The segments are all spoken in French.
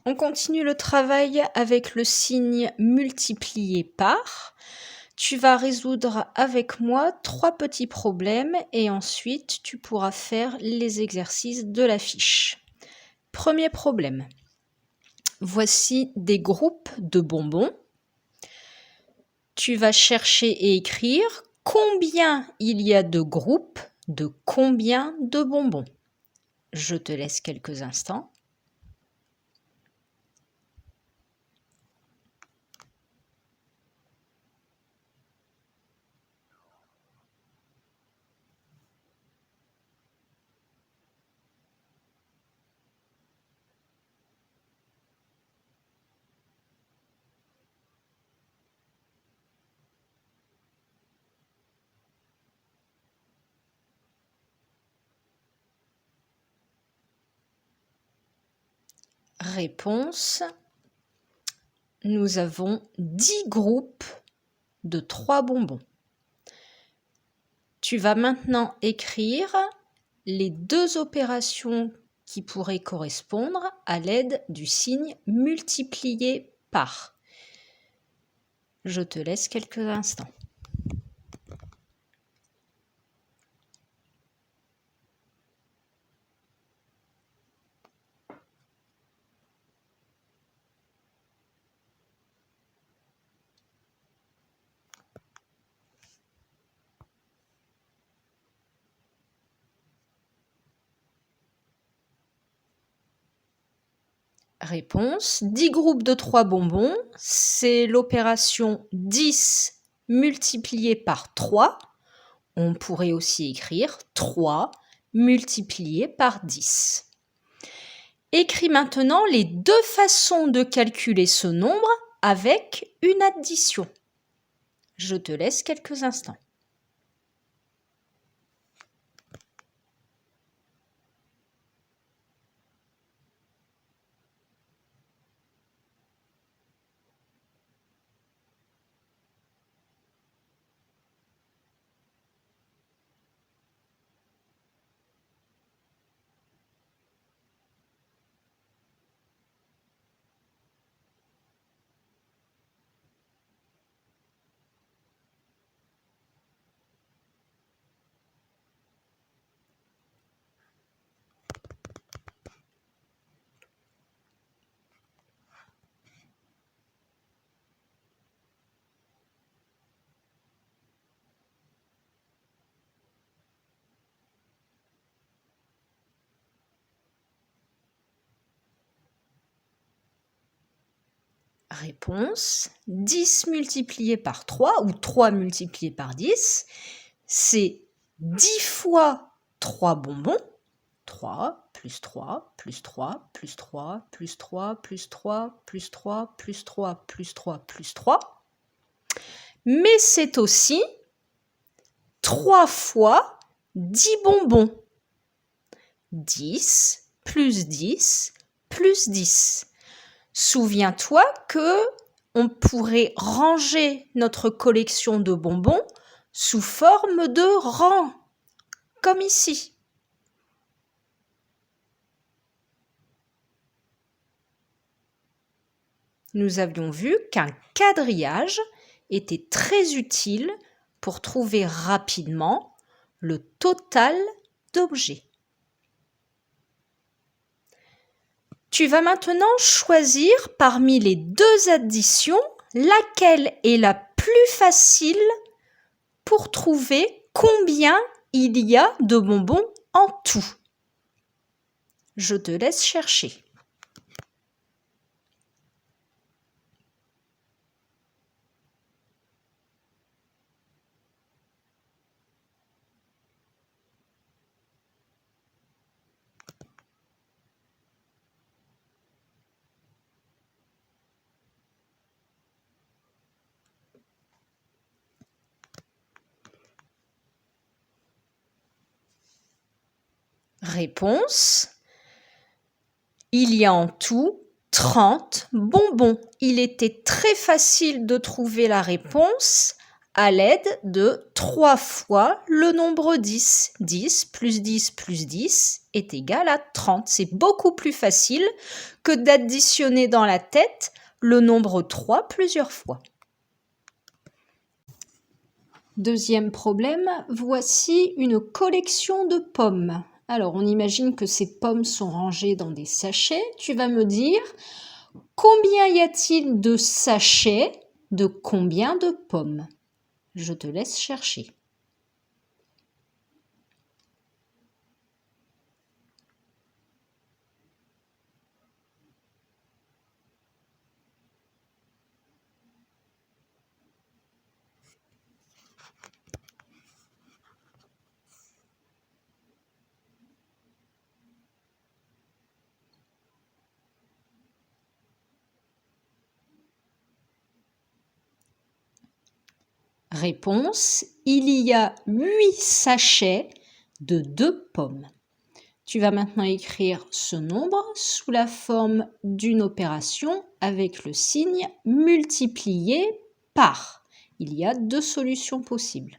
On continue le travail avec le signe multiplié par. Tu vas résoudre avec moi 3 petits problèmes et ensuite tu pourras faire les exercices de la fiche. Premier problème. Voici des groupes de bonbons. Tu vas chercher et écrire combien il y a de groupes de combien de bonbons. Je te laisse quelques instants. Réponse. Nous avons 10 groupes de 3 bonbons. Tu vas maintenant écrire les 2 opérations qui pourraient correspondre à l'aide du signe multiplié par. Je te laisse quelques instants. Réponse. 10 groupes de 3 bonbons, c'est l'opération 10 multiplié par 3. On pourrait aussi écrire 3 multiplié par 10. Écris maintenant les 2 façons de calculer ce nombre avec une addition. Je te laisse quelques instants. Réponse. 10 multiplié par 3 ou 3 multiplié par 10, c'est 10 fois 3 bonbons. 3 plus 3 plus 3 plus 3 plus 3 plus 3 plus 3 plus 3 plus 3 plus 3. Mais c'est aussi 3 fois 10 bonbons. 10 plus 10 plus 10. Souviens-toi que on pourrait ranger notre collection de bonbons sous forme de rang, comme ici. Nous avions vu qu'un quadrillage était très utile pour trouver rapidement le total d'objets. Tu vas maintenant choisir parmi les 2 additions laquelle est la plus facile pour trouver combien il y a de bonbons en tout. Je te laisse chercher. Réponse. Il y a en tout 30 bonbons. Il était très facile de trouver la réponse à l'aide de 3 fois le nombre 10. 10 plus 10 plus 10 est égal à 30. C'est beaucoup plus facile que d'additionner dans la tête le nombre 3 plusieurs fois. Deuxième problème, voici une collection de pommes. Alors, on imagine que ces pommes sont rangées dans des sachets. Tu vas me dire combien y a-t-il de sachets de combien de pommes? Je te laisse chercher. Réponse, il y a 8 sachets de 2 pommes. Tu vas maintenant écrire ce nombre sous la forme d'une opération avec le signe multiplié par. Il y a 2 solutions possibles.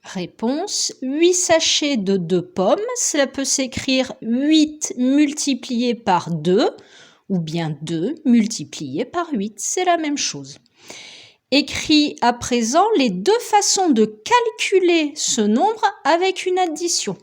Réponse, 8 sachets de 2 pommes, cela peut s'écrire 8 multiplié par 2 ou bien 2 multiplié par 8, c'est la même chose. Écris à présent les 2 façons de calculer ce nombre avec une addition.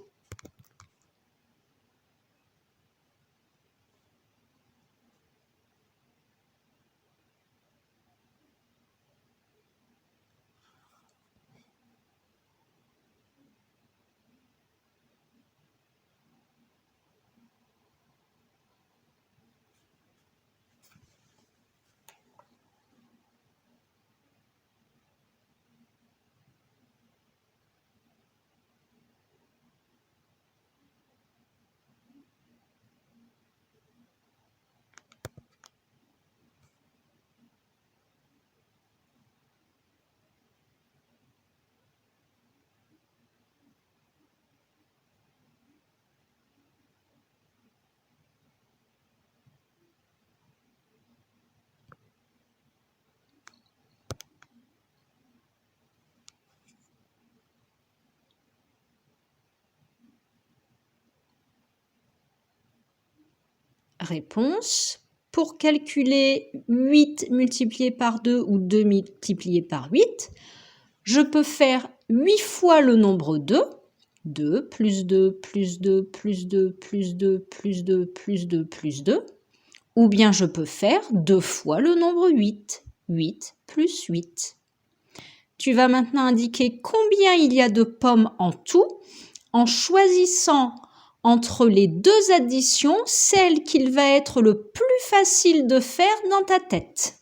Réponse, pour calculer 8 multiplié par 2 ou 2 multiplié par 8, je peux faire 8 fois le nombre 2, 2 plus 2 plus 2 plus 2 plus 2 plus 2 plus 2 plus 2, ou bien je peux faire 2 fois le nombre 8, 8 plus 8. Tu vas maintenant indiquer combien il y a de pommes en tout en choisissant entre les 2 additions celle qu'il va être le plus facile de faire dans ta tête.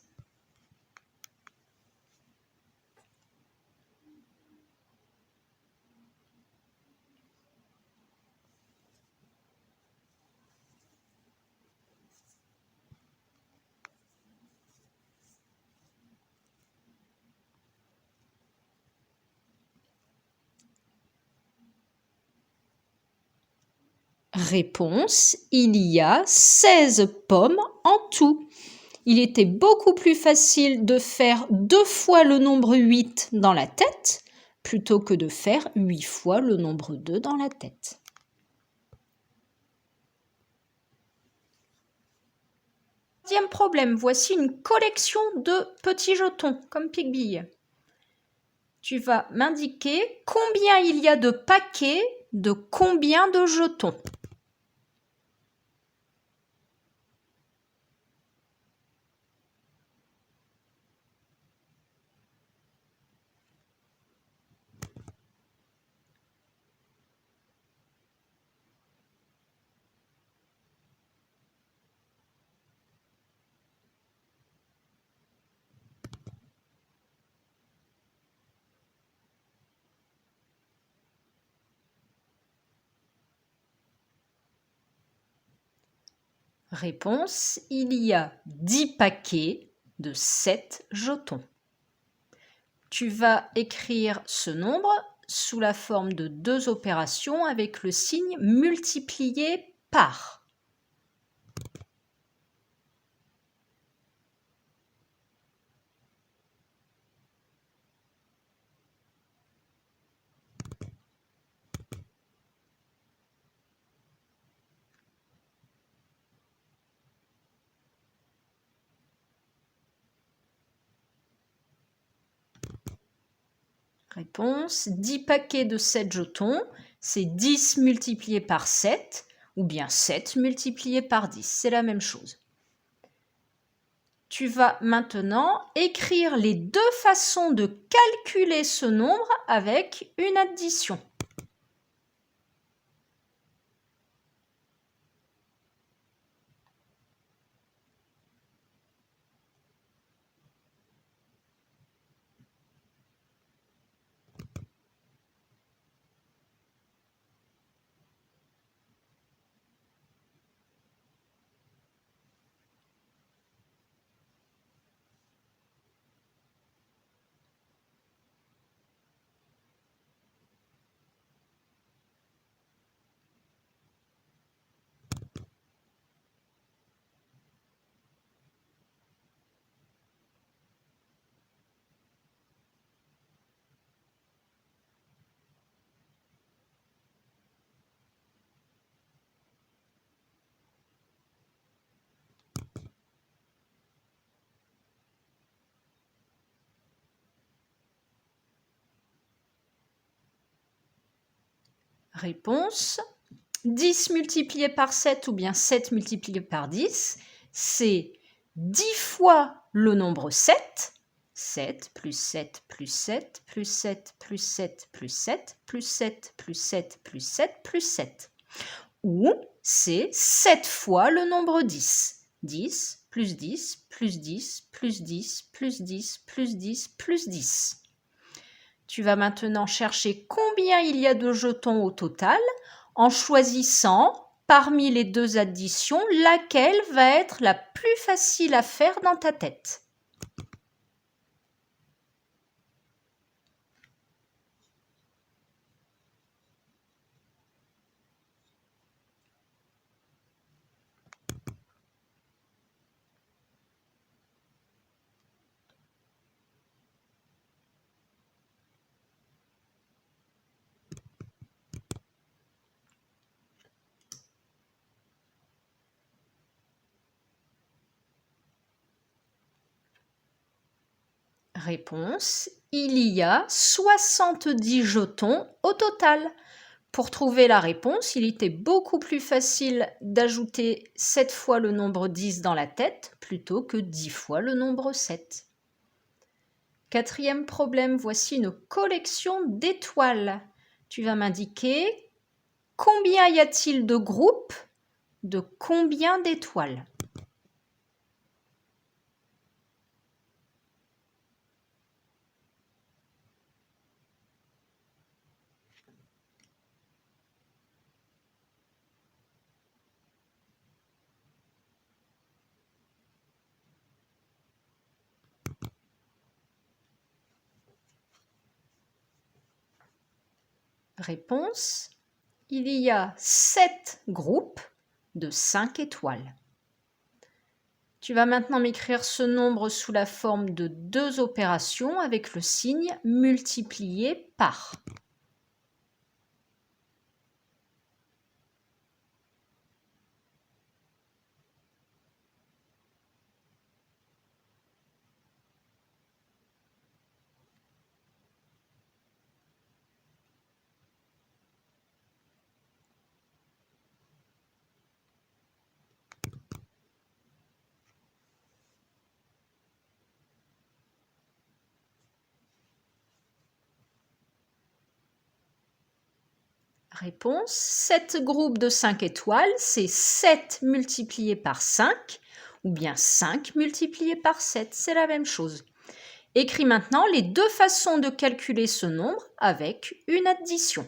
Réponse, il y a 16 pommes en tout. Il était beaucoup plus facile de faire 2 fois le nombre 8 dans la tête plutôt que de faire 8 fois le nombre 2 dans la tête. Deuxième problème, voici une collection de petits jetons comme pique-billes. Tu vas m'indiquer combien il y a de paquets de combien de jetons. Réponse, il y a 10 paquets de 7 jetons. Tu vas écrire ce nombre sous la forme de 2 opérations avec le signe multiplié par. Réponse, 10 paquets de 7 jetons, c'est 10 multiplié par 7, ou bien 7 multiplié par 10, c'est la même chose. Tu vas maintenant écrire les 2 façons de calculer ce nombre avec une addition. Réponse, 10 multiplié par 7 ou bien 7 multiplié par 10, c'est 10 fois le nombre 7. 7 plus 7 plus 7 plus 7 plus 7 plus 7 plus 7 plus 7 plus 7 plus 7. Ou c'est 7 fois le nombre 10. 10 plus 10 plus 10 plus 10 plus 10 plus 10 plus 10. Tu vas maintenant chercher combien il y a de jetons au total en choisissant parmi les 2 additions laquelle va être la plus facile à faire dans ta tête. Réponse, il y a 70 jetons au total. Pour trouver la réponse, il était beaucoup plus facile d'ajouter 7 fois le nombre 10 dans la tête plutôt que 10 fois le nombre 7. Quatrième problème, voici une collection d'étoiles. Tu vas m'indiquer combien y a-t-il de groupes de combien d'étoiles? Réponse, il y a 7 groupes de 5 étoiles. Tu vas maintenant m'écrire ce nombre sous la forme de 2 opérations avec le signe multiplié par. Réponse, 7 groupes de 5 étoiles, c'est 7 multiplié par 5, ou bien 5 multiplié par 7, c'est la même chose. Écris maintenant les 2 façons de calculer ce nombre avec une addition.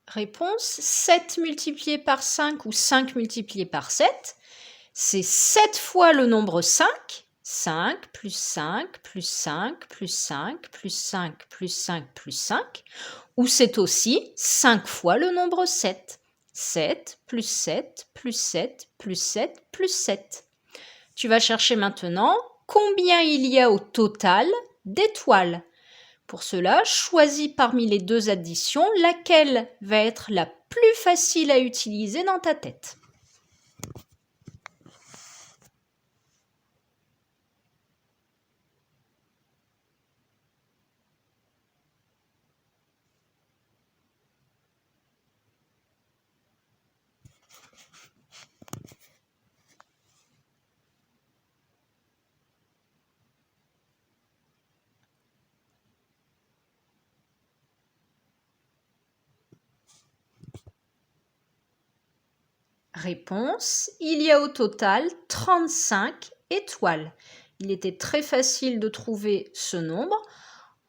Réponse 7 multiplié par 5 ou 5 multiplié par 7. C'est 7 fois le nombre 5. 5 plus 5 plus 5 plus 5 plus 5 plus 5 plus 5. Ou c'est aussi 5 fois le nombre 7. 7 plus 7 plus 7 plus 7 plus 7. Tu vas chercher maintenant combien il y a au total d'étoiles. Pour cela, choisis parmi les deux additions laquelle va être la plus facile à utiliser dans ta tête. Réponse, il y a au total 35 étoiles. Il était très facile de trouver ce nombre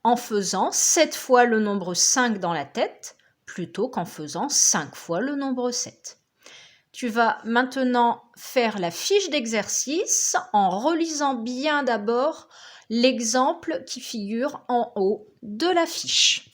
en faisant 7 fois le nombre 5 dans la tête plutôt qu'en faisant 5 fois le nombre 7. Tu vas maintenant faire la fiche d'exercice en relisant bien d'abord l'exemple qui figure en haut de la fiche.